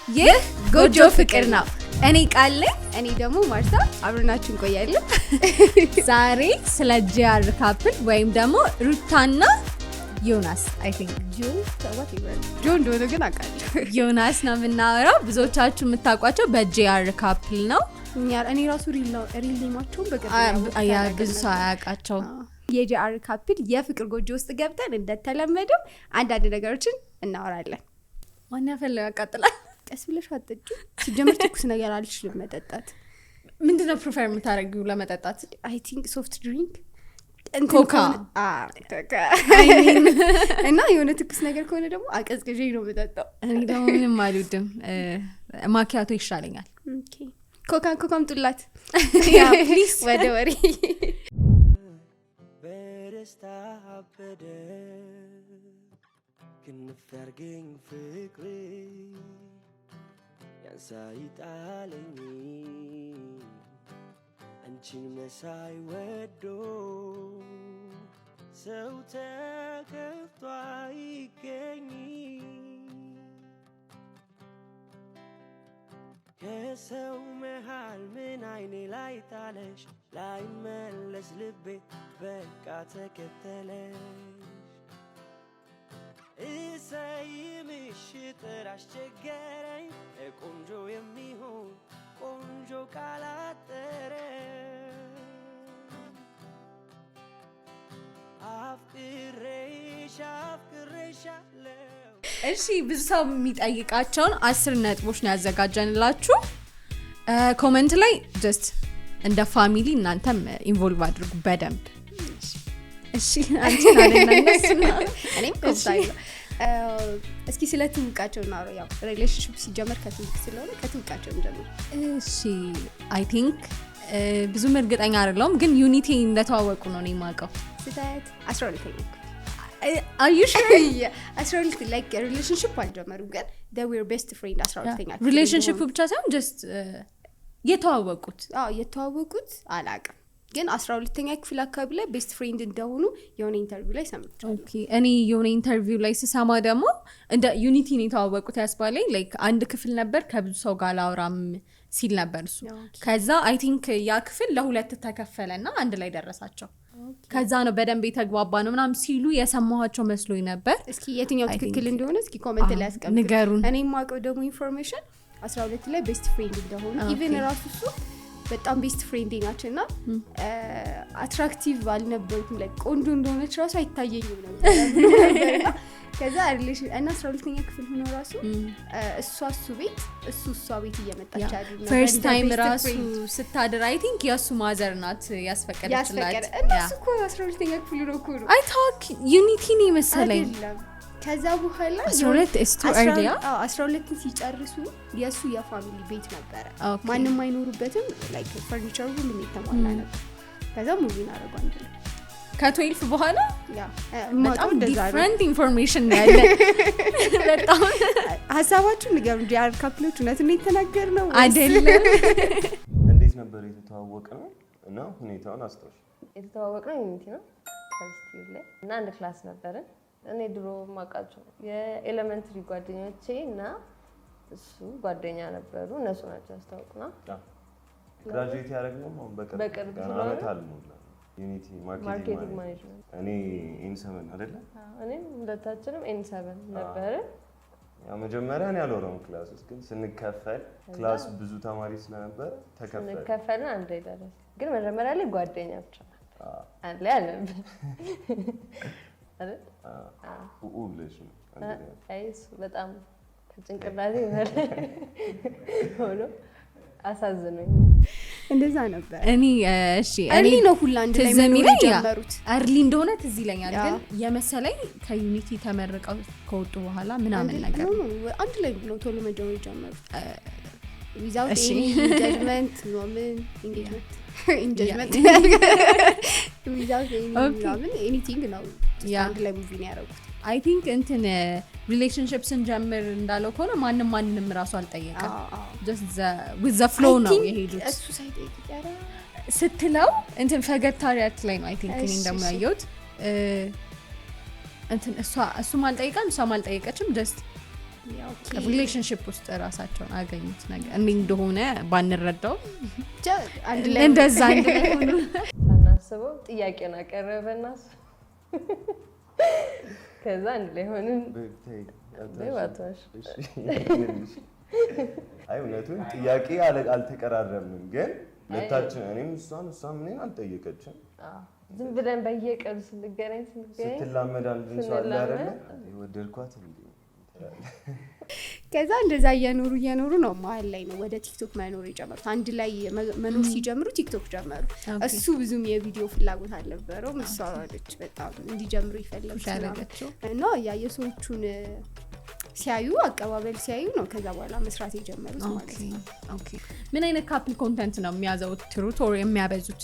ይህ ጎጆ ፍቅር ነው። እኔ ቃል እኔ ደግሞ ማርታ አብረናችሁ እንቆያለን። ዛሬ ስለ ጂአር ካፕል ወይም ደግሞ ሩታና ዮናስ አይ ቲንክ ጆ እንደሆነ ግን አውቃለሁ። ዮናስ ነው የምናወራው። ብዙዎቻችሁ የምታውቋቸው በጂአር ካፕል ነው። እኔ ራሱ ሪል ኔማቸውን ብዙ ሰው አያውቃቸው። የጂአር ካፕል የፍቅር ጎጆ ውስጥ ገብተን እንደተለመደው አንዳንድ ነገሮችን እናወራለን። ማን ያፈለው ያቃጥላል። ቀስ ብለሽ አትጠጪ። ሲጀምር ትኩስ ነገር አልችልም መጠጣት። ምንድነው ፕሪፈር የምታደርጊው ለመጠጣት? አይ ቲንክ ሶፍት ድሪንክ ኮካ እና የሆነ ትኩስ ነገር ከሆነ ደግሞ አቀዝቅዤ ነው የምጠጣው። እኔ ደግሞ ምንም አልወድም። ማኪያቶ ይሻለኛል። ኦኬ ኮካም ጡላት ያ ፕሊዝ ወደ ወሬ በደስታ አበደ ክንፍ ያርገኝ ፍቅሬ ያንሳይጣለኝ አንቺን መሳይ ወዶ ሰው ተከፍቶ አይገኝ ከሰው መሃል ምን አይኔ ላይ ጣለሽ ላይመለስ ልቤ በቃ ተከተለሽ እሰይምሽ ጥራሽ ቸገረኝ ቆንጆ የሚሆን ቆንጆ ቃላጠረ አፍቅሬሻለሁ። እሺ ብዙ ሰው የሚጠይቃቸውን 10 ነጥቦች ነው ያዘጋጀንላችሁ። ኮሜንት ላይ ጀስት እንደ ፋሚሊ እናንተም ኢንቮልቭ አድርጉ በደንብ። እሺ አንቺ ታለናነስና እኔም ኮምታይል እስኪ ስለ ትውቃቸው ነው ያው ሪሌሽንሺፕ ሲጀመር ከትውቅ ስለሆነ ከትውቃቸው እንጀምር። እሺ አይ ቲንክ ብዙም እርግጠኛ አይደለሁም ግን ዩኒቲ እንደተዋወቁ ነው እኔ የማውቀው። ስታት 12ኛ Are you sure? 12 like relationship አልጀመሩም ግን they were best friend 12ኛ relationship ብቻ ሳይሆን just የተዋወቁት የተዋወቁት አላውቅም ግን 12ኛ ክፍል አካባቢ ላይ ቤስት ፍሬንድ እንደሆኑ የሆነ ኢንተርቪው ላይ ሰምቻለሁ። ኦኬ እኔ የሆነ ኢንተርቪው ላይ ስሰማ ደግሞ እንደ ዩኒቲ ነው የተዋወቁት ያስባለኝ ላይክ አንድ ክፍል ነበር ከብዙ ሰው ጋር ላውራም ሲል ነበር እሱ። ከዛ አይ ቲንክ ያ ክፍል ለሁለት ተከፈለና አንድ ላይ ደረሳቸው። ከዛ ነው በደንብ የተግባባ ነው ምናምን ሲሉ የሰማኋቸው መስሎኝ ነበር። እስኪ የትኛው ትክክል እንደሆነ እስኪ ኮሜንት ላይ አስቀምጡ ንገሩን። እኔ ማውቀው ደግሞ ኢንፎርሜሽን 12 ላይ ቤስት ፍሬንድ እንደሆኑ ኢቭን ራሱ እሱ በጣም ቤስት ፍሬንድ ናቸውና አትራክቲቭ አልነበርኩም ላይ ቆንጆ እንደሆነች ራሱ አይታየኝም ነበር። ከዛ ሪሌሽን እና 12ኛ ክፍል ሆኖ ራሱ እሱ ቤት እሷ ቤት እየመጣች አይደል ነው ፈርስት ታይም ራሱ ስታድር አይ ቲንክ ያሱ ማዘር ናት ያስፈቀደችላት እና እሱ እኮ 12ኛ ክፍል ነው አይ ታክ ዩኒቲ ነው መሰለኝ። ከዛ በኋላ 12 is too early 12 ሲጨርሱ የሱ የፋሚሊ ቤት ነበር ማንንም አይኖሩበትም ላይክ ፈርኒቸር ሁሉም የተሟላ ነበር። ከዛ ሙቪን አረጋን እንዴ ከ12 በኋላ ያ በጣም ዲፈረንት ኢንፎርሜሽን ያለ በጣም ሐሳባችሁ ንገሩን። ጂአር ካፕሎች እውነት ነው የተናገርነው አይደለም? እንዴት ነበር የተዋወቀው እና ሁኔታውን አስተውል። የተዋወቅነው ዩኒቲ ነው ፈርስት ላይ እና አንድ ክላስ ነበርን። እኔ ድሮ ማቃቸው የኤሌመንተሪ ጓደኞቼ እና እሱ ጓደኛ ነበሩ። እነሱ ናቸው ያስተዋወቁና ግራጁዌት ያደረግነው ነው በቅርብ አመት አልሞላ ዩኒቲ ማርኬቲንግ ማኔጅመንት እኔ N7 አይደለ? እኔም ሁለታችንም N7 ነበር። ያ መጀመሪያ እኔ ያልወራው ክላስ ውስጥ ግን ስንከፈል ክላስ ብዙ ተማሪ ስለነበር ስንከፈልን አንድ ላይ ደረስ። ግን መጀመሪያ ላይ ጓደኛ ብቻ አንድ ላይ አልነበር አይደል? ብለሽ ነው አይስ በጣም ከጭንቅላቴ ሆኖ አሳዝነኝ። እንደዛ ነበር። እኔ እሺ እኔ ነው ሁሉ አንድ ላይ መኖር ጀመሩት። አርሊ እንደሆነ ትዝ ይለኛል ግን የመሰለኝ ከዩኒቲ ተመርቀው ከወጡ በኋላ ምናምን ነገር አንድ ላይ ነው ቶሎ መጀመር ጀመሩት without any judgment woman engagement without anything ነው አንድ ላይ ሙቪ ነው ያደረጉት። አይ ቲንክ እንትን ሪሌሽንሺፕ ስንጀምር እንዳለው ከሆነ ማንንም ራሱ አልጠየቀም just with the flow ነው የሄዱት። እሱ ሳይጠይቅ ያራ ስትለው እንትን ፈገግታሪያት ላይ ነው አይ ቲንክ እኔ እንደማያዩት እንትን እሱ ማልጠይቀም እሷ ማልጠይቀችም just ሪሌሽንሺፕ ውስጥ ራሳቸውን አገኙት ነገር እንዴ እንደሆነ ባንረዳው አንድ ላይ እንደዛ አንድ ላይ ሆኖ ሳናስበው ጥያቄውን አቀረበና ከዛ አንድ ላይ ሆነን በባታሽ አይ እውነቱን ጥያቄ አልተቀራረብንም ግን ለታችን እኔም እሷም እኔን አልጠየቀችም ዝም ብለን በየቀኑ ስንገናኝ ስትላመድ አንድ ሰው አለ አይደለ ወደድኳት እንዴ ከዛ እንደዛ እየኖሩ ነው መሀል ላይ ነው ወደ ቲክቶክ መኖር የጀመሩት አንድ ላይ መኖር ሲጀምሩ ቲክቶክ ጀመሩ እሱ ብዙም የቪዲዮ ፍላጎት አልነበረውም እሷ ልጅ በጣም እንዲጀምሩ ይፈልጋቸው እና የሰዎቹን ሲያዩ አቀባበል ሲያዩ ነው ከዛ በኋላ መስራት የጀመሩት ማለት ነው ኦኬ ምን አይነት ካፕል ኮንተንት ነው የሚያዘወትሩት or የሚያበዙት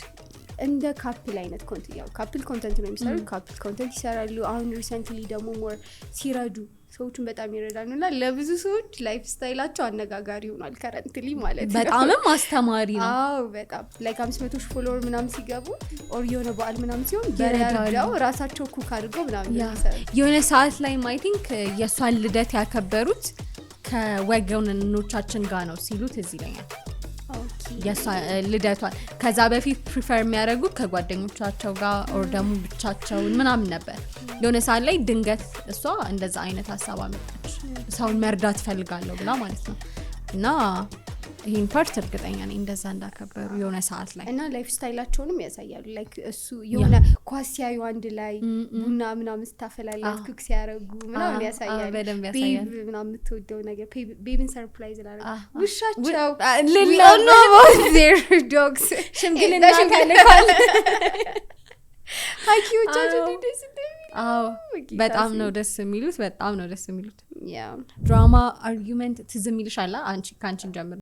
እንደ ካፕል አይነት ኮንተንት ያው ካፕል ኮንተንት ነው የሚሰሩት ካፕል ኮንተንት ይሰራሉ አሁን ሪሰንትሊ ደግሞ ሞር ሲረዱ ሰዎችን በጣም ይረዳሉና ለብዙ ሰዎች ላይፍ ስታይላቸው አነጋጋሪ ሆኗል ከረንትሊ ማለት ነው በጣምም አስተማሪ ነው አዎ በጣም ላይክ 500 ፎሎወር ምናምን ሲገቡ ኦር የሆነ በዓል ምናምን ሲሆን ይረዳው ራሳቸው ኩክ አድርገው ምናምን ይሰራሉ የሆነ ሰዓት ላይ አይ ቲንክ የሷን ልደት ያከበሩት ከወገኖቻችን ጋር ነው ሲሉት እዚህ ይለኛል የሷ ልደቷን ከዛ በፊት ፕሪፈር የሚያደርጉት ከጓደኞቻቸው ጋር or ደግሞ ብቻቸውን ምናምን ነበር የሆነ ሰዓት ላይ ድንገት እሷ እንደዛ አይነት ሐሳብ አመጣች ሰውን መርዳት ፈልጋለሁ ብላ ማለት ነው እና ይሄን ፓርት እርግጠኛ ነኝ እንደዛ እንዳከበሩ የሆነ ሰዓት ላይ እና ላይፍ ስታይላቸውንም ያሳያሉ ላይክ እሱ የሆነ ኳስ ሲያዩ አንድ ላይ ቡና ምናምን ስታፈላላት ኩክ ሲያረጉ ምናምን ያሳያሉ በደንብ ያሳያሉ ቤብ ምናምን የምትወደው ነገር ቤቢን ሰርፕራይዝ ላደረጉ ውሻቸው ሌላው ነው their dogs ሽምግልና ካልካል ሀኪዎቻቸው ደስ አዎ በጣም ነው ደስ የሚሉት ያ ድራማ አርጊውመንት ትዝ የሚልሻል አንቺ ካንቺን ጀምር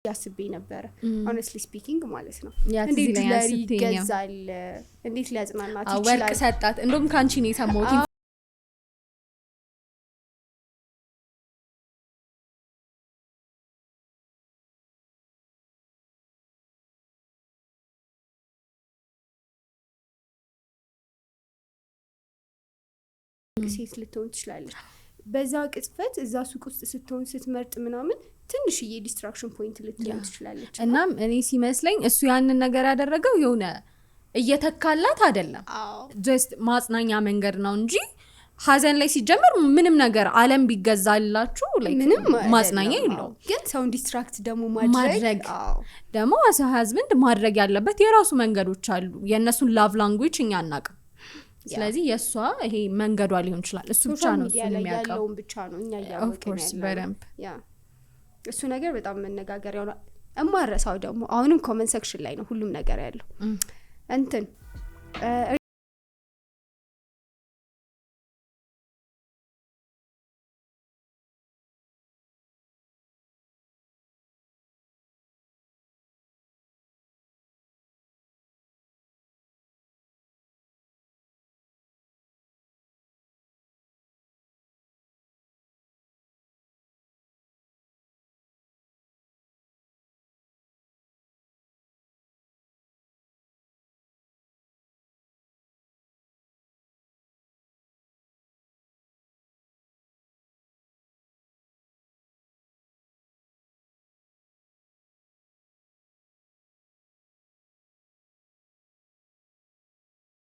ያስቤ ነበር honestly speaking ማለት ነው እንዴት ጁለሪ ገዛል እንዴት ሊያጽናናት ይችላል ወርቅ ሰጣት እንደውም ካንቺ ነው የሰማሁት ሴት ልትሆን ትችላለች በዛ ቅጽበት እዛ ሱቅ ውስጥ ስትሆን ስትመርጥ ምናምን ትንሽዬ ዲስትራክሽን ፖይንት ልትሆን ትችላለች እናም እኔ ሲመስለኝ እሱ ያንን ነገር ያደረገው የሆነ እየተካላት አይደለም just ማጽናኛ መንገድ ነው እንጂ ሀዘን ላይ ሲጀምር ምንም ነገር ዓለም ቢገዛላችሁ ምንም ማጽናኛ የለው ግን ሰውን ዲስትራክት ደግሞ ማድረግ ደግሞ as a husband ማድረግ ያለበት የራሱ መንገዶች አሉ የነሱን ላቭ ላንጉዌጅ እኛ አናውቅም ስለዚህ የሷ ይሄ መንገዷ ሊሆን ይችላል እሱ ብቻ ነው እሱ የሚያውቀው ብቻ ነው እኛ ያወቀን በደንብ ያ እሱ ነገር በጣም መነጋገሪያ ነው እማረሳው ደግሞ አሁንም ኮመንት ሴክሽን ላይ ነው ሁሉም ነገር ያለው እንትን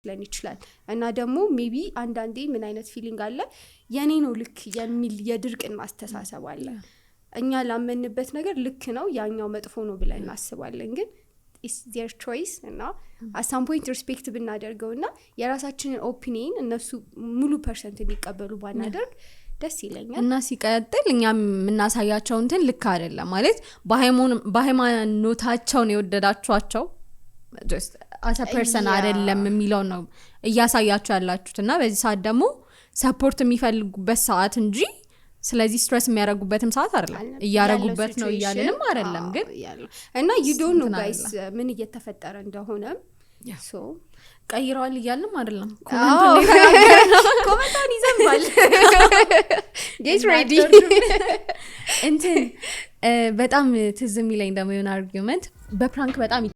ለን ይችላል እና ደግሞ ሜቢ አንዳንዴ ምን አይነት ፊሊንግ አለ የኔ ነው ልክ የሚል የድርቅን ማስተሳሰብ አለ እኛ ላመንበት ነገር ልክ ነው ያኛው መጥፎ ነው ብለን እናስባለን ግን is their choice እና at some point respect ብናደርገውና የራሳችንን ኦፒኒየን እነሱ ሙሉ ፐርሰንት እንዲቀበሉ ባናደርግ ደስ ይለኛል እና ሲቀጥል እኛ የምናሳያቸው እንትን ልክ አይደለም ማለት በሃይማኖታቸው ነው የወደዳችኋቸው just as a person አይደለም የሚለው ነው እያሳያችሁ ያላችሁት እና በዚህ ሰዓት ደግሞ ሰፖርት የሚፈልጉበት ሰዓት እንጂ ስለዚህ ስትሬስ የሚያረጉበትም ሰዓት አይደለም እያረጉበት ነው እያለንም አይደለም ግን እና you don't know guys ምን እየተፈጠረ እንደሆነ so ቀይረዋል እያለም አይደለም ኮሜንታን ይዘንባል get ready እንትን በጣም ትዝ የሚለኝ ደግሞ የሆነ አርጊውመንት በፕራንክ በጣም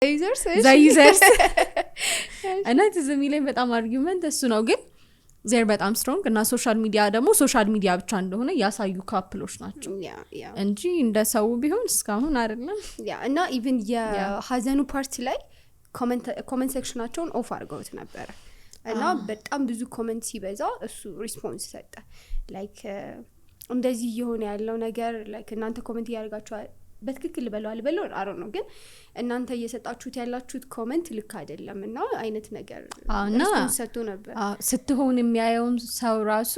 users እና ትዝ የሚለኝ በጣም አርጊውመንት እሱ ነው ግን ዜር በጣም ስትሮንግ እና ሶሻል ሚዲያ ደግሞ ሶሻል ሚዲያ ብቻ እንደሆነ ያሳዩ ካፕሎች ናቸው እንጂ እንደሰው ቢሆን እስካሁን አይደለም እና ኢቭን የሀዘኑ ፓርቲ ላይ ኮሜንት ሴክሽናቸውን ኦፍ አድርገውት ነበር እና በጣም ብዙ ኮሜንት ሲበዛ እሱ ሪስፖንስ ሰጠ ላይክ እንደዚህ የሆነ ያለው ነገር ላይክ እናንተ ኮሜንት ያርጋችሁ በትክክል በለው አሮ ነው ግን እናንተ እየሰጣችሁት ያላችሁት ኮሜንት ልክ አይደለም እና አይነት ነገር ሪስፖንስ ሰጥቶ ነበር ስትሆን የሚያየውን ሰው ራሱ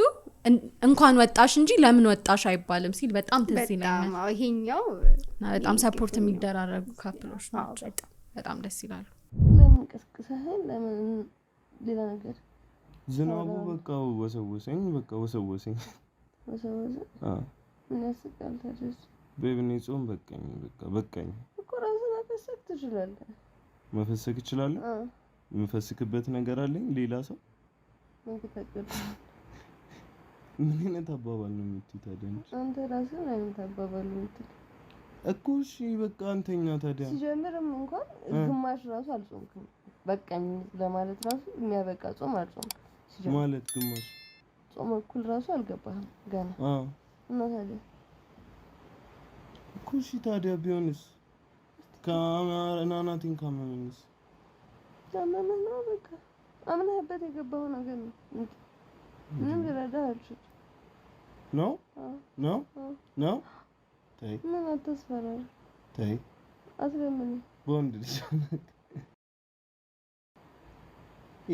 እንኳን ወጣሽ እንጂ ለምን ወጣሽ አይባልም ሲል በጣም ትዝ ይለኛል ይሄኛው በጣም ሰፖርት የሚደራረጉ ካፕሎች ናቸው በጣም ደስ ይላሉ ለምን ቀስቀሰህ ለምን ሌላ ነገር ዝናቡ በቃ ወሰወሰኝ ወሰወሰኝ ምን ያስቃል ታዲያ በብኔ ጾም በቃኝ እኮ ራስህ መፈሰክ ትችላለህ መፈሰክ ይችላል መፈሰክበት ነገር አለኝ ሌላ ሰው ምን አይነት አባባል ነው የምትይው ታዲያ አንተ ራስህ ምን አይነት አባባል ነው የምትይው እኮ እሺ በቃ አንተኛ ታዲያ ሲጀምርም እንኳን ግማሽ ራሱ አልጾምኩም በቃኝ ለማለት ራሱ የሚያበቃ ጾም አልጾምኩም ማለት ግማሽ ጾም እኩል ራሱ አልገባህም ገና እና ታዲያ ኩሺ ታዲያ ቢሆንስ ካናናቲን ካመንስ ታመመህ ነው በቃ አምነህበት የገባው ነገር ነው ምንም ልረዳህ አልችልም ነው ታይ ምን አትስፈራራ ታይ አትለምን ቦንድ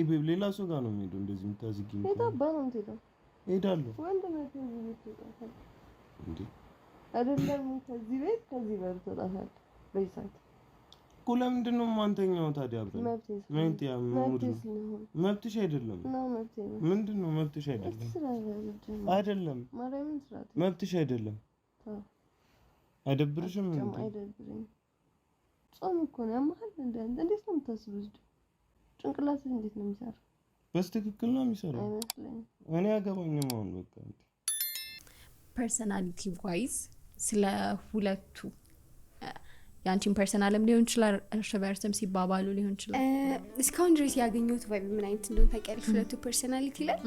ቤብ ሌላ ሰው ጋር ነው የሚሄደው እንደዚህ የምታዝጊኝ የታባ ነው የምትሄደው እሄዳለሁ ወንድ ነው የምትሄደው እንዴ አይደለም ከዚህ ቤት ከዚህ በር ተጣጣል በይሳት እኮ ለምንድን ነው ማንተኛው ታዲያ አብረን መብትሽ አይደለም ምንድን ነው መብትሽ አይደለም ማርያምን ስራት መብትሽ አይደለም አይደብርሽም አይደብርም ጾም እኮ ነው ያማል እንዴት ነው የምታስበው ጭንቅላትህ እንዴት ነው የሚሰራው በስትክክል ነው የሚሰራው አይመስለኝም እኔ አገባኝም አሁን በቃ ፐርሰናሊቲ ዋይዝ ስለ ሁለቱ ያንቺን ፐርሰናልም ሊሆን ይችላል እርስ በርስም ሲባባሉ ሊሆን ይችላል እስካሁን ድረስ ያገኘሁት ቫይብ ምን አይነት እንደሆነ ታውቂያለሽ ሁለቱ ፐርሰናሊቲ ላይ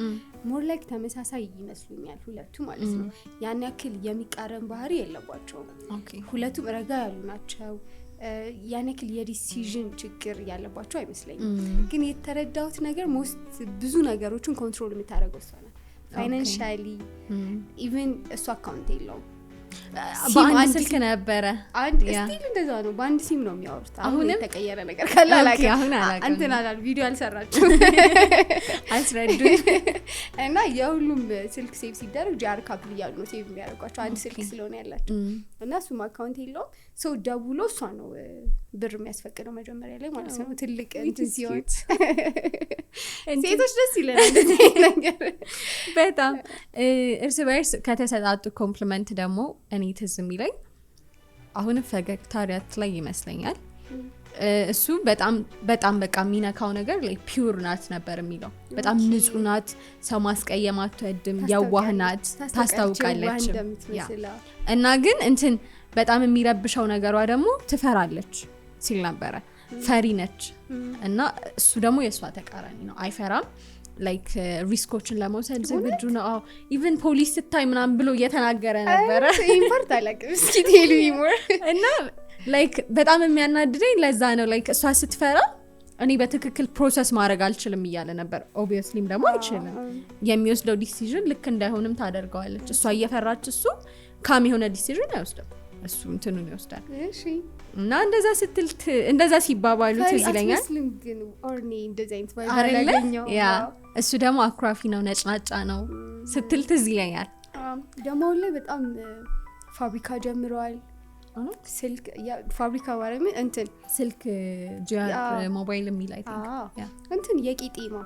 ሞር ላይክ ተመሳሳይ ይመስሉኛል ሁለቱ ማለት ነው ያን ያክል የሚቃረን ባህሪ የለባቸውም ሁለቱም ረጋ ያሉ ናቸው ያን ያክል የዲሲዥን ችግር ያለባቸው አይመስለኝም ግን የተረዳሁት ነገር ብዙ ነገሮችን ኮንትሮል የምታደርገው እሷ ናት ፋይናንሻሊ ኢቭን እሱ አካውንት የለውም በአንድ ስልክ ነበረ አንድ ስቲል እንደዛ ነው በአንድ ሲም ነው የሚያወሩት አሁን የተቀየረ ነገር ካለ አላውቅም አሁን አላውቅም እንትን አላል ቪዲዮ አልሰራችሁ አስረዱኝ እና የሁሉም ስልክ ሴቭ ሲደረግ ጃር ካፕል እያሉ ነው ሴቭ የሚያደርጓቸው አንድ ስልክ ስለሆነ ያላቸው እና እሱም አካውንት የለውም ሰው ደውሎ እሷ ነው ብር የሚያስፈቅደው መጀመሪያ ላይ ማለት ነው ትልቅ እንትን ሲሆን ሴቶች ደስ ይለናል ነገር በጣም እርስ በርስ ከተሰጣጡ ኮምፕሊመንት ደግሞ እኔ ትዝ የሚለኝ አሁን ፈገግታ ሪያት ላይ ይመስለኛል እሱ በጣም በጣም በቃ የሚነካው ነገር ላይ ፒውር ናት ነበር የሚለው በጣም ንጹህ ናት ሰው ማስቀየም አትወድም የዋህ ናት ታስታውቃለች እና ግን እንትን በጣም የሚረብሸው ነገሯ ደግሞ ትፈራለች ሲል ነበረ ፈሪ ነች እና እሱ ደግሞ የሷ ተቃራኒ ነው አይፈራም ላይክ ሪስኮችን ለመውሰድ ዝግጁ ነው ኢቭን ፖሊስ ስታይ ምናምን ብሎ እየተናገረ ነበረ ኢምፖርት አላውቅም እስኪ ቴሉ ይሞር እና ላይክ በጣም የሚያናድደኝ ለዛ ነው ላይክ እሷ ስትፈራ እኔ በትክክል ፕሮሰስ ማድረግ አልችልም እያለ ነበር ኦብቪየስሊ ደግሞ አይችልም የሚወስደው ዲሲዥን ልክ እንዳይሆንም ታደርገዋለች እሷ እየፈራች እሱ ካም የሆነ ዲሲዥን አይወስድም እሱ እንትኑን ይወስዳል እሺ እና እንደዛ ስትል እንደዛ ሲባባሉ ትዝ ይለኛል አስመስልም ግን ኦርኒ እንደዛ አይነት ባለገኘው ያ እሱ ደግሞ አኩራፊ ነው ነጭናጫ ነው ስትል ትዝ ይለኛል ደግሞ ላይ በጣም ፋብሪካ ጀምረዋል ስልክ ፋብሪካ ባረም እንትን ስልክ ጂአር ሞባይል የሚል እንትን የቂጤማ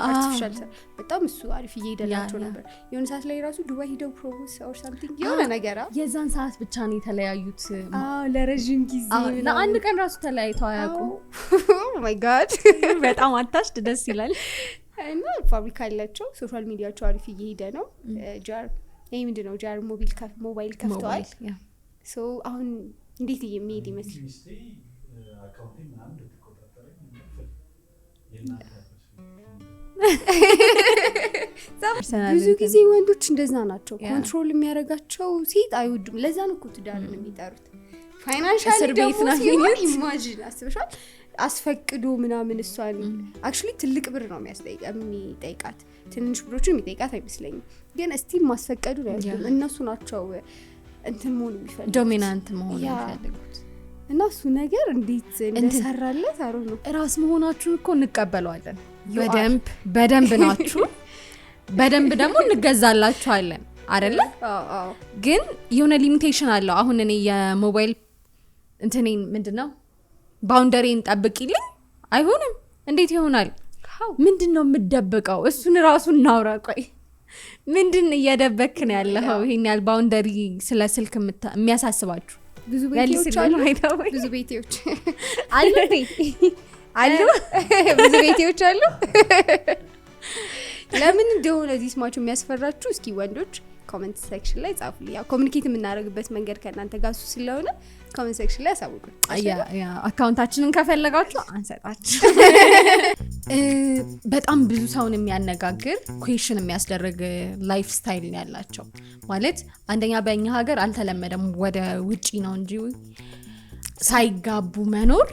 አርቲፊሻል በጣም እሱ አሪፍ እየሄደላቸው ነበር የሆነ ሰዓት ላይ ራሱ ዱባይ ሄደው ፕሮፖዝ ኦር ሳምቲንግ የሆነ ነገር የዛን ሰዓት ብቻ ነው የተለያዩት ለረጅም ጊዜ ለአንድ ቀን ራሱ ተለያይተው አያውቁም ኦ ማይ ጋድ በጣም አታሽድ ደስ ይላል እና ፋብሪካ ያላቸው ሶሻል ሚዲያቸው አሪፍ እየሄደ ነው ጃር ይሄ ምንድነው ጃር ሞባይል ከፍተዋል ሶ አሁን እንዴት የሚሄድ ይመስል ብዙ ጊዜ ወንዶች እንደዛ ናቸው ኮንትሮል የሚያደርጋቸው ሴት አይወዱም ለዛ ነው እኮ ትዳርን የሚጠሩት ፋይናንሻሊ ደግሞ ሲሆን ኢማጂን አስበሻል አስፈቅዶ ምናምን እሷን አክቹሊ ትልቅ ብር ነው የሚጠይቃት ትንሽ ብሮችን የሚጠይቃት አይመስለኝም ግን እስቲል ማስፈቀዱ ነው ያለው እነሱ ናቸው እንትን መሆን የሚፈልጉት ዶሚናንት መሆን የሚፈልጉት እና እሱ ነገር እንዴት እንደሰራለት አሮ ነው ራስ መሆናችሁን እኮ እንቀበለዋለን በደንብ ናችሁ በደንብ ደግሞ እንገዛላችኋለን አይደለ ግን የሆነ ሊሚቴሽን አለው አሁን እኔ የሞባይል እንትኔን ምንድነው ባውንደሪን ጠብቂልኝ አይሆንም እንዴት ይሆናል ምንድነው የምደብቀው እሱን ራሱ እናውራ ቆይ ምንድን እየደበክን ያለው ይሄን ያል ባውንደሪ ስለ ስልክ የሚያሳስባችሁ ብዙ ቤቶች አሉ አሉ ብዙ ቤቶች አሉ ለምን እንደሆነ እዚህ ስማችሁ የሚያስፈራችሁ እስኪ ወንዶች ኮሜንት ሴክሽን ላይ ጻፉልኝ ያው ኮሙኒኬት የምናደርግበት መንገድ ከእናንተ ጋር ስለሆነ ኮሜንት ሴክሽን ላይ አሳውቁኝ ያ አካውንታችንን ከፈለጋችሁ አንሰጣችሁ በጣም ብዙ ሰውን የሚያነጋግር ኩዌሽን የሚያስደርግ ላይፍ ስታይል ያላቸው ማለት አንደኛ በእኛ ሀገር አልተለመደም ወደ ውጪ ነው እንጂ ሳይጋቡ መኖር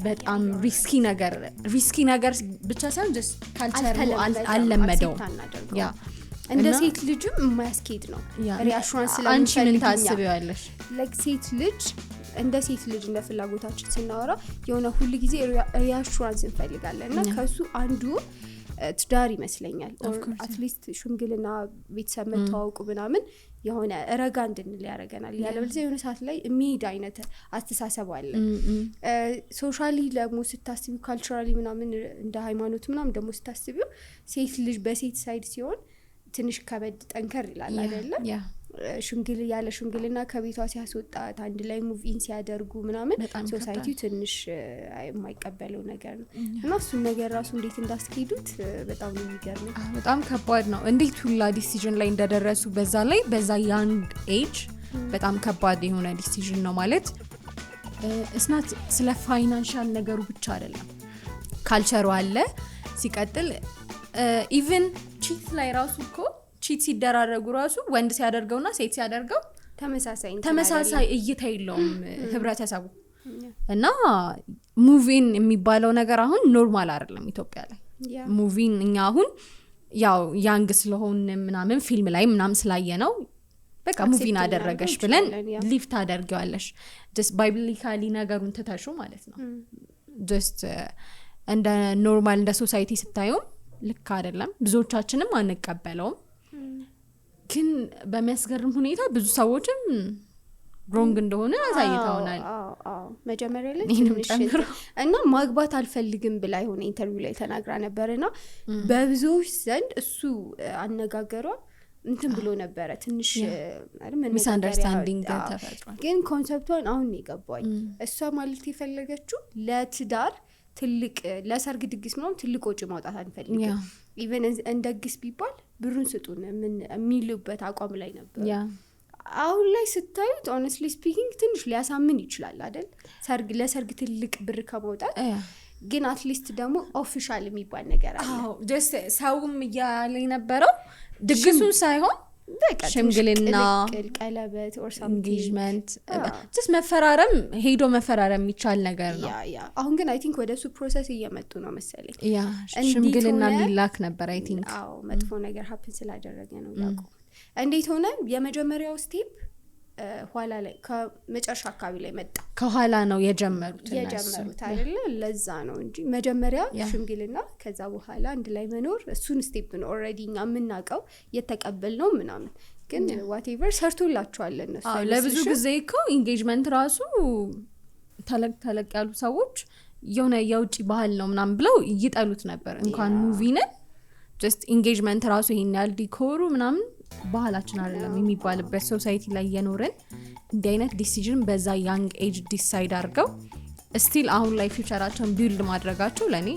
በጣም ሪስኪ ነገር ብቻ ሳይሆን just ካልቸሩ አልለመደው ያ እንደ ሴት ልጅም የማያስኬድ ነው ሪአሹራንስ አንቺ ምን ታስቢያለሽ ላይክ ሴት ልጅ እንደ ሴት ልጅ እንደ ፍላጎታችን ስናወራ የሆነ ሁሉ ጊዜ ሪአሹራንስ እንፈልጋለን እና ከሱ አንዱ ትዳር ይመስለኛል አትሊስት ሽምግልና ቤተሰብ መተዋወቁ ምናምን የሆነ ረጋ እንድንል ያደርገናል ያለበለዚያ የሆነ ሰዓት ላይ የሚሄድ አይነት አስተሳሰብ አለ ሶሻሊ ደግሞ ስታስቢው ካልቸራሊ ምናምን እንደ ሃይማኖት ምናምን ደግሞ ስታስቢው ሴት ልጅ በሴት ሳይድ ሲሆን ትንሽ ከበድ ጠንከር ይላል አይደለ ሽምግልና ከቤቷ ሲያስወጣት አንድ ላይ ሙቭ ኢን ሲያደርጉ ምናምን ሶሳይቲው ትንሽ የማይቀበለው ነገር ነው እና እሱን ነገር ራሱ እንዴት እንዳስኬዱት በጣም ነው የሚገርመው በጣም ከባድ ነው እንዴት ሁላ ዲሲዥን ላይ እንደደረሱ በዛ ያንግ ኤጅ በጣም ከባድ የሆነ ዲሲዥን ነው ማለት እስናት ስለ ፋይናንሻል ነገሩ ብቻ አይደለም ካልቸሩ አለ ሲቀጥል ኢቭን ቺት ላይ ራሱ እኮ ቺት ሲደራረጉ ራሱ ወንድ ሲያደርገውና ሴት ሲያደርገው ተመሳሳይ እይታ የለውም ህብረተሰቡ እና ሙቪን የሚባለው ነገር አሁን ኖርማል አይደለም ኢትዮጵያ ላይ ሙቪን እኛ አሁን ያው ያንግ ስለሆነ ምናምን ፊልም ላይ ምናምን ስላየ ነው በቃ ሙቪን አደረገሽ ብለን ሊፍት አደርገዋለሽ just biblically ነገሩን ተታሹ ማለት ነው just እንደ ኖርማል እንደ ሶሳይቲ ስታየው ልክ አይደለም ብዙዎቻችንም አንቀበለውም ግን በሚያስገርም ሁኔታ ብዙ ሰዎችም ሮንግ እንደሆነ አሳይተውናል መጀመሪያ ላይ ትንሽ እና ማግባት አልፈልግም ብላ የሆነ ኢንተርቪው ላይ ተናግራ ነበርና በብዙዎች ዘንድ እሱ አነጋገሯ እንትን ብሎ ነበረ ትንሽ ሚስ አንደርስታንዲንግ ተፈጥሯል ግን ኮንሰፕቷን አሁን ይገባኝ እሷ ማለት የፈለገችው ለትዳር ትልቅ ለሰርግ ድግስ ምናምን ትልቅ ወጪ ማውጣት አንፈልግም ኢቨን እንደግስ ቢባል ብሩን ስጡን የሚሉበት አቋም ላይ ነበር አሁን ላይ ስታዩት honestly speaking ትንሽ ሊያሳምን ይችላል አይደል ለሰርግ ትልቅ ብር ከማውጣት ግን አትሊስት ደግሞ ኦፊሻል የሚባል ነገር አለ just ሰውም ያለ የነበረው ድግሱን ሳይሆን ሽምግልና ቀለበት or something engagement just መፈራረም ሄዶ መፈራረም የሚቻል ነገር ነው አሁን ግን I think ወደሱ ፕሮሰስ እየመጡ ነው መሰለኝ ሽምግልና ሊላክ ነበር I think መጥፎ ነገር happen ስላደረገ ነው ያቆ እንዴት ሆነ የመጀመሪያው ስቴፕ ኋላ ላይ ከመጨረሻ አካባቢ ላይ መጣ ከኋላ ነው የጀመሩት አይደለ ለዛ ነው እንጂ መጀመሪያ ሽምግልና ከዛ በኋላ አንድ ላይ መኖር እሱን ስቴፕ ነው ኦሬዲ እኛ የምናውቀው የተቀበልነው ምናምን ግን whatever ሰርቶላቸዋል እነሱ ለብዙ ጊዜ እኮ ኢንጌጅመንት ራሱ ተለቅ ያሉ ሰዎች የሆነ የውጪ ባህል ነው ምናምን ብለው ይጠሉት ነበር እንኳን ሙቪን just engagement ራሱ ይሄን ያህል ዲኮሩ ምናምን ባህላችን አይደለም የሚባልበት ሶሳይቲ ላይ የኖርን እንዲህ አይነት ዲሲዥን በዛ ያንግ ኤጅ ዲሳይድ አድርገው ስቲል አሁን ላይ ፊውቸራቸውን ቢልድ ማድረጋቸው ለኔ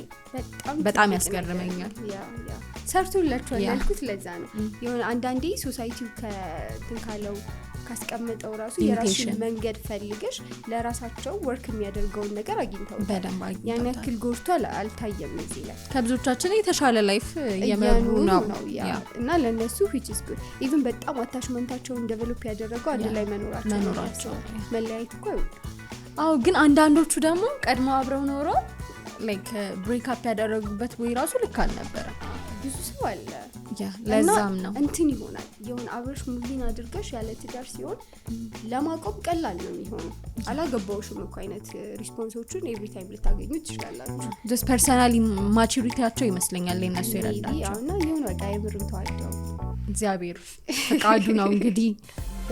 በጣም ያስገርመኛል ሰርቶላቸዋል ያልኩት ለዛ ነው የሆነ አንዳንዴ ሶሳይቲው ከትንካለው ካስቀመጠው ራሱ የራስን መንገድ ፈልገሽ ለራሳቸው ወርክ የሚያደርገውን ነገር አግኝተው በደንብ ያን ያክል ጎርቷል አልታየም እዚህ ላይ ከብዙዎቻችን የተሻለ ላይፍ የመሩ ነው እና ለነሱ which is good even በጣም አታችመንታቸውን ዴቨሎፕ ያደረገው አንድ ላይ መኖራቸው መለያየት እኮ አው ግን አንዳንዶቹ ደግሞ ቀድሞ አብረው ኖሮ ላይክ ብሬክ አፕ ያደረጉበት ወይ ራሱ ልክ አልነበረ ብዙ ሰው አለ ለዛም ነው እንትን ይሆናል የሆነ አብረሽ ሙቪን አድርገሽ ያለ ትዳር ሲሆን ለማቆም ቀላል ነው የሚሆነው አላገባውሽም እኮ አይነት ሪስፖንሶችን ኤቭሪ ታይም ልታገኙ ትችላላችሁ just personally maturity-ያቸው ይመስለኛል ለነሱ ይረዳቸው ያውና የሆነ በቃ የብርም ተዋደው እግዚአብሔር ፈቃዱ ነው እንግዲህ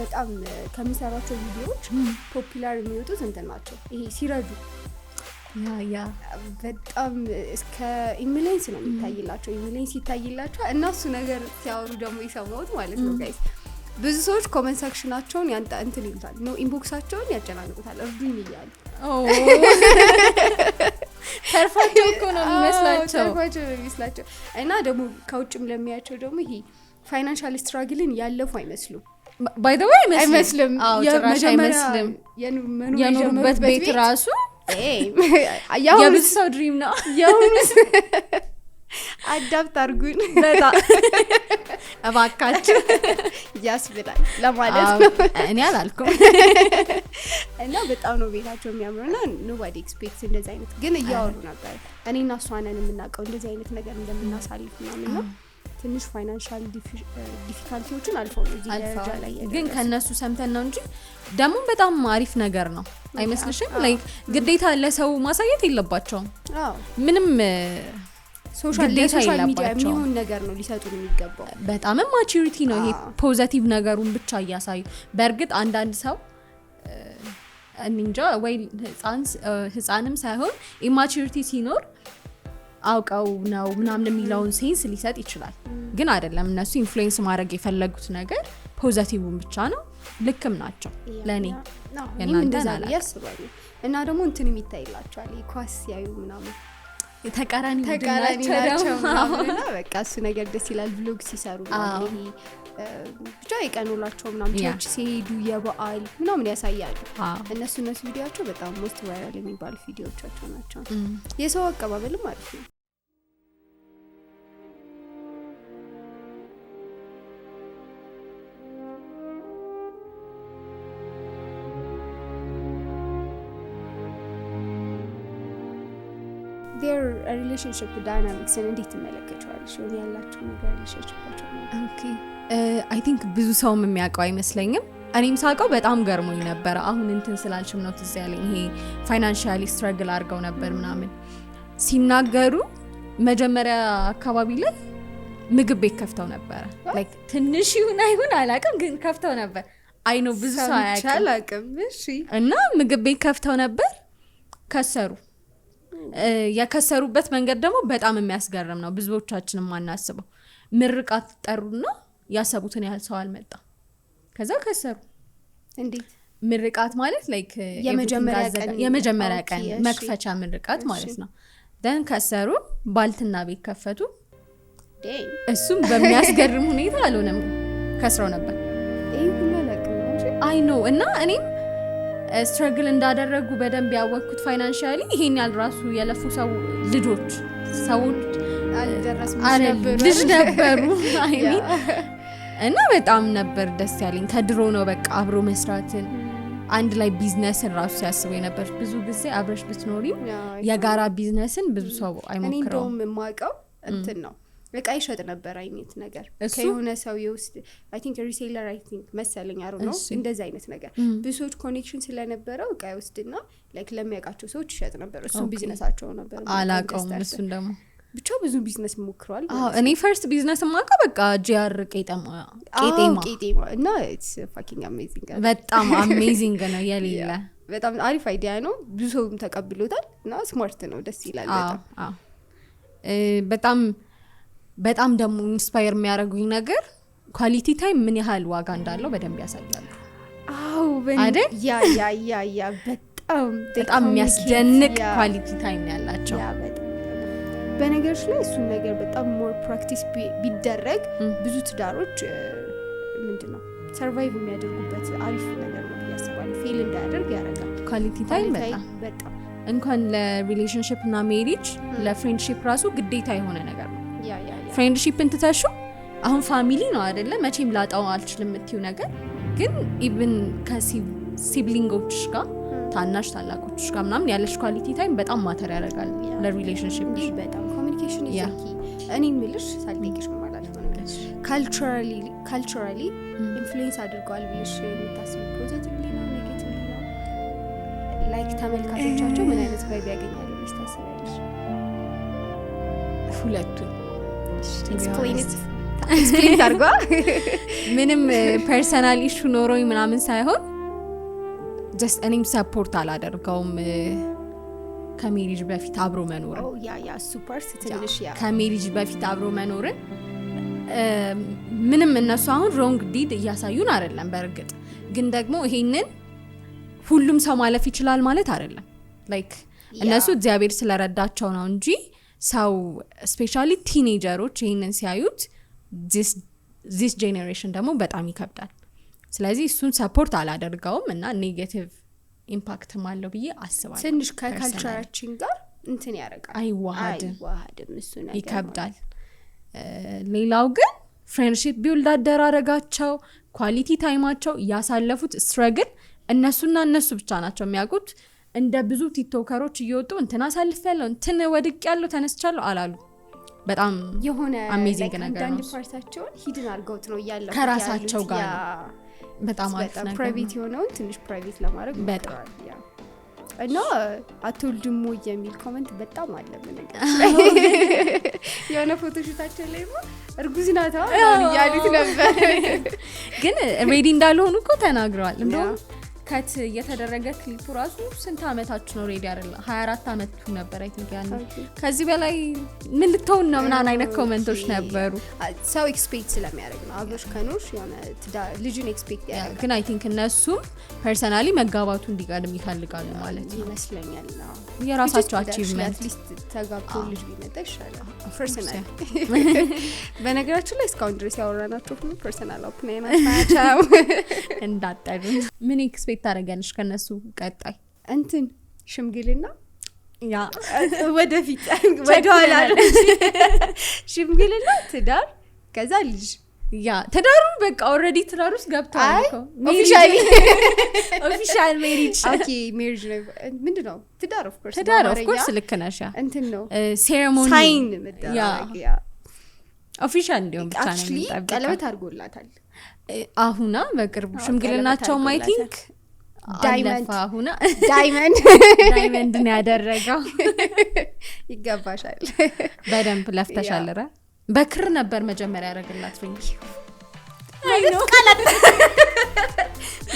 በጣም ከሚሰራቸው ቪዲዮዎች ፖፑላር የሚወጡት እንትን ናቸው ይሄ ሲረዱ ያ በጣም እስከ ኢሚሌንስ ነው የሚታይላቸው ኢሚሌንስ ይታይላቸው እና እሱ ነገር ሲያወሩ ደግሞ ይሰማውት ማለት ነው ጋይስ ብዙ ሰዎች ኮሜንት ሴክሽናቸውን ያንጣ እንትን ይሉታል ነው ኢንቦክሳቸውን ያጨናንቁታል እርዱኝ ይያሉ ተርፋቸው እኮ ነው የሚመስላቸው እና ደግሞ ከውጭም ለሚያቸው ደግሞ ይሄ ፋይናንሻል ስትራግልን ያለፉ አይመስሉም by the way አይመስልም አይመስልም የኖሩበት ቤት ራሱ የብዙ ሰው ድሪም ነው ያውንስ አዳፕት አድርጉን በጣም እባካችሁ ያስብላል ለማለት ነው እኔ አላልኩም እና በጣም ነው ቤታቸው የሚያምርና nobody expects እንደዚህ አይነት ግን እያወሩ ነበር እኔና እሷንን የምናውቀው እንደዚህ አይነት ነገር እንደምናሳልፍ ምናምን ነው ትንሽ ፋይናንሻል ዲፊካልቲዎችን አልፈው ነው እዚህ ደረጃ ላይ ግን ከነሱ ሰምተን ነው እንጂ ደግሞ በጣም አሪፍ ነገር ነው አይመስልሽም ላይክ ግዴታ ለሰው ማሳየት የለባቸውም ምንም ሶሻል ሚዲያ የሚሆን ነገር ነው ሊሰጡን የሚገባው በጣም ማቹሪቲ ነው ይሄ ፖዚቲቭ ነገሩን ብቻ እያሳዩ በእርግጥ አንዳንድ ሰው እንጃ ወይ ህፃንም ሳይሆን ኢማቹሪቲ ሲኖር አውቀው ነው ምናምን የሚለውን ሴንስ ሊሰጥ ይችላል ግን አይደለም እነሱ ኢንፍሉዌንስ ማድረግ የፈለጉት ነገር ፖዚቲቭን ብቻ ነው ልክም ናቸው ለኔ የናንተና ያስባሉ እና ደግሞ እንትን የሚታይላቸዋል ኳስ ያዩ ምናምን ተቃራኒ ናቸው ምናምንና በቃ እሱ ነገር ደስ ይላል ብሎግ ሲሰሩ ይሄ ብቻ የቀኑላቸው ምናምን ቸርች ሲሄዱ የበዓል ምናምን ያሳያሉ እነሱ ቪዲዮቸው በጣም ሞስት ቫይራል የሚባሉ ቪዲዮዎቻቸው ናቸው የሰው አቀባበልም ማለት ነው their relationship dynamics እንዴት ተመለከቷል? ሾው ያላችሁ ነገር ሪሌሽንሺፓቸው ኦኬ አይ ቲንክ ብዙ ሰውም የሚያውቀው አይመስለኝም። እኔም ሳውቀው በጣም ገርሞኝ ነበር። አሁን እንትን ስላልሽም ነው ትዝ ያለኝ ይሄ ፋይናንሻሊ ስትራግል አድርገው ነበር ምናምን ሲናገሩ መጀመሪያ አካባቢ ላይ ምግብ ቤት ከፍተው ነበር። ላይክ ትንሽ ይሁን አይሁን አላውቅም ግን ከፍተው ነበር። አይ ነው ብዙ ሰው አያውቅም። እሺ እና ምግብ ቤት ከፍተው ነበር ከሰሩ። የከሰሩበት መንገድ ደግሞ በጣም የሚያስገርም ነው። ብዙዎቻችንም ማናስበው ምርቃት ጠሩና ያሰቡትን ያህል ሰው አልመጣም። ከዛ ከሰሩ። እንዴት ምርቃት ማለት ላይክ የመጀመሪያ ቀን መክፈቻ ምርቃት ማለት ነው። ደን ከሰሩ ባልትና ቤት ከፈቱ። እሱም በሚያስገርም ሁኔታ አልሆነም ከስረው ነበር። አይ ነው እና እኔም ስትራግል እንዳደረጉ በደንብ ያወቅኩት ፋይናንሻሊ ይሄን ያህል ራሱ የለፉ ሰዎች ልጅ ነበሩ እና በጣም ነበር ደስ ያለኝ። ከድሮ ነው በቃ አብሮ መስራትን አንድ ላይ ቢዝነስን ራሱ ሲያስቡ የነበር። ብዙ ጊዜ አብረሽ ብትኖሪ የጋራ ቢዝነስን ብዙ ሰው አይሞክረውም። እኔ እንደውም የማውቀው እንትን ነው እቃ ይሸጥ ነበር አይነት ነገር ከሆነ ሰው ይወስድ አይ ቲንክ ሪሴለር አይ ቲንክ መሰለኝ አሩ ነው እንደዛ አይነት ነገር ብዙ ሰዎች ኮኔክሽን ስለነበረው እቃ ይወስድና ላይክ ለሚያውቃቸው ሰዎች ይሸጥ ነበር። እሱ ቢዝነሳቸው ነበር። አላውቀውም እሱን ደግሞ ብቻ ብዙ ቢዝነስ ሞክሯል። እኔ ፈርስት ቢዝነስ ማውቀው በቃ ጂአር ቄጤማ እና ኢትስ ፋኪንግ አሜዚንግ በጣም አሜዚንግ ነው የሌለ በጣም አሪፍ አይዲያ ነው። ብዙ ሰውም ተቀብሎታል እና ስማርት ነው ደስ ይላል በጣም በጣም ደግሞ ኢንስፓየር የሚያደርጉኝ ነገር ኳሊቲ ታይም ምን ያህል ዋጋ እንዳለው በደንብ ያሳያሉ። አይደል ያ በጣም የሚያስደንቅ ኳሊቲ ታይም ያላቸው በነገሮች ላይ እሱን ነገር በጣም ሞር ፕራክቲስ ቢደረግ ብዙ ትዳሮች ምንድነው ሰርቫይቭ የሚያደርጉበት አሪፍ ነገር ነው ያስባል። ፌል እንዳያደርግ ያደርጋል ኳሊቲ ታይም በጣም እንኳን ለሪሌሽንሺፕ እና ሜሪጅ ለፍሬንድሺፕ ራሱ ግዴታ የሆነ ነገር ነው። ፍሬንድሺፕን ትተሹ አሁን ፋሚሊ ነው አይደለ መቼም ላጣው አልችልም የምትይው ነገር ግን ኢቭን ከሲብሊንጎችሽ ጋር ታናሽ ታላቆችሽ ጋር ምናምን ያለሽ ኳሊቲ ታይም በጣም ማተር ያደርጋል ለሪሌሽንሺፕ በጣም ኮሚኒኬሽን ይዘኪ እኔ ምልሽ ሳልጠይቅሽ ማለት ነው ነገር ካልቸራሊ ኢንፍሉዌንስ አድርጓል ብለሽ የምታስቡ ፖዚቲቭሊ ነው ኔጌቲቭሊ ነው ላይክ ተመልካቾቻቸው ምን አይነት ቫይብ ያገኛሉ ብለሽ ታስቢያለሽ? ሁለቱን ኤክስፕሌን አድርጓ ምንም ፐርሰናል ኢሹ ኖሮኝ ምናምን ሳይሆን ጀስት እኔም ሰፖርት አላደርገውም ከሜሪጅ በፊት አብሮ መኖርን ሱፐር ስትልሽ ከሜሪጅ በፊት አብሮ መኖርን ምንም እነሱ አሁን ሮንግ ዲድ እያሳዩን አይደለም። በእርግጥ ግን ደግሞ ይሄንን ሁሉም ሰው ማለፍ ይችላል ማለት አይደለም። ላይክ እነሱ እግዚአብሔር ስለረዳቸው ነው እንጂ ሰው ስፔሻሊ ቲኔጀሮች ይሄንን ሲያዩት this generation ደግሞ በጣም ይከብዳል። ስለዚህ እሱን ሰፖርት አላደርገውም እና ኔጌቲቭ ኢምፓክትም አለው ብዬ አስባለሁ። ትንሽ ከካልቸራችን ጋር እንትን ያደርጋል አይዋሃድም እሱ ነገር ይከብዳል። ሌላው ግን ፍሬንድሺፕ ቢውልድ አደራረጋቸው ኳሊቲ ታይማቸው ያሳለፉት ስትራግል እነሱና እነሱ ብቻ ናቸው የሚያውቁት። እንደ ብዙ ቲክቶከሮች እየወጡ እንትና አሳልፌያለሁ እንትን ወድቄያለሁ ተነስቻለሁ አላሉ። በጣም የሆነ አሜዚንግ ነገር ነው። አንድ ፓርታቸውን ሂድን አድርገውት ነው ያለው ከራሳቸው ጋር በጣም አሪፍ ነገር ፕራይቬት የሆነውን ትንሽ ፕራይቬት ለማድረግ በጣም እና አትወልድሞ የሚል ኮሜንት በጣም አለ። ነገር የሆነ ፎቶሹታቸው ላይ እርጉዝ ናት ያሉት ነበር ግን ሬዲ እንዳልሆኑ እኮ ተናግረዋል። እንደውም ከት እየተደረገ ክሊፑ ራሱ ስንት አመታችሁ ነው ሬዲ አይደለ? 24 አመቱ ነበር አይ ቲንክ ያን ከዚህ በላይ ምን ልትሆን ነው ምናምን አይነት ኮሜንቶች ነበሩ። ሰው ኤክስፔክት ስለሚያደርግ ነው አብሮሽ ከኖሽ የሆነ ልጅን ኤክስፔክት ያደርጋል። ግን አይ ቲንክ እነሱም ፐርሰናሊ መጋባቱ እንዲቀድም ይፈልጋሉ ማለት ይመስለኛል ነው የራሳቸው አቺቭመንት አትሊስት ተጋብቶ ልጅ ቢመጣ ይሻላል። ፐርሰናሊ በነገራችን ላይ እስካሁን ድረስ ያወራናቸው ሁሉ ፐርሰናል ኦፒኒየን ናቸው እንዳጠሩ ምን ኤክስፔክት ታደርጊያለሽ ከነሱ ቀጣይ እንትን ሽምግልና ያ ወደፊት ወደኋላ ሽምግልና ትዳር ከዛ ልጅ ያ ትዳሩ በቃ ኦሬዲ ትዳር ውስጥ ገብቷል እኮ ኦፊሻል ሜሪጅ ኦኬ ሜሪጅ ምንድነው ትዳር ኦፍ ኮርስ ልክ ነሽ ያ እንትን ነው ሴሬሞኒ ሳይን መደረግ ያ ኦፊሻል እንዲሆን ብቻ ነው actually የሚጠብቀው ቀለበት አድርጎላታል አሁና በቅርቡ ሽምግልናቸው ማይ ቲንክ ዳይመንድ አሁና ዳይመንድ ነው ያደረገው ይገባሻል በደንብ ለፍተሻል ራ በክር ነበር መጀመሪያ ያደረግላት ሪንግ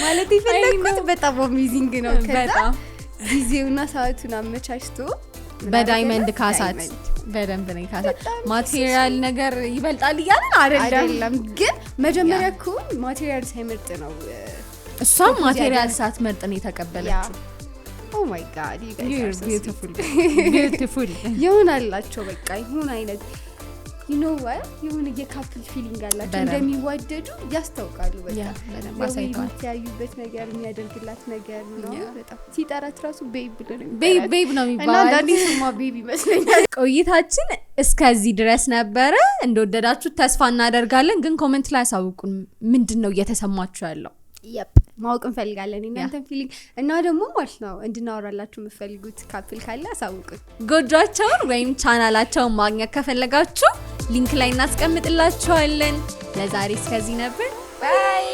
ማለት ይፈልኩት በጣም አሜዚንግ ነው ከዛ በጣም ጊዜውና ሰዓቱን አመቻችቶ በዳይመንድ ካሳት በደንብ ነው ካሳት ማቴሪያል ነገር ይበልጣል ይያልን አይደለም ግን መጀመሪያ እኮ ማቴሪያል ሳይመርጥ ነው እሷም ማቴሪያል ሳትመርጥ ነው የተቀበለችው ኦ ማይ ጋድ you're beautiful ይሆናላቸው በቃ ይሁን አይነት you know what የሆነ የካፕል ፊሊንግ አላቸው እንደሚዋደዱ ያስታውቃሉ በቃ በደንብ አሳይቷል ያዩበት ነገር የሚያደርግላት ነገር ነው በጣም ሲጠራት ራሱ ቤብ ነው የሚባለው እና አንዳንዴ ስሟ ቤብ ይመስለኛል ቆይታችን እስከዚህ ድረስ ነበረ እንደወደዳችሁ ተስፋ እናደርጋለን ግን ኮሜንት ላይ አሳውቁን ምንድነው እየተሰማችሁ ያለው ማወቅ እንፈልጋለን እናንተን ፊሊንግ እና ደግሞ ማለት ነው እንድናወራላችሁ የምትፈልጉት ካፕል ካለ አሳውቁን ጎጆአቸውን ወይም ቻናላቸውን ማግኘት ከፈለጋችሁ ሊንክ ላይ እናስቀምጥላችኋለን ለዛሬ እስከዚህ ነበር ባይ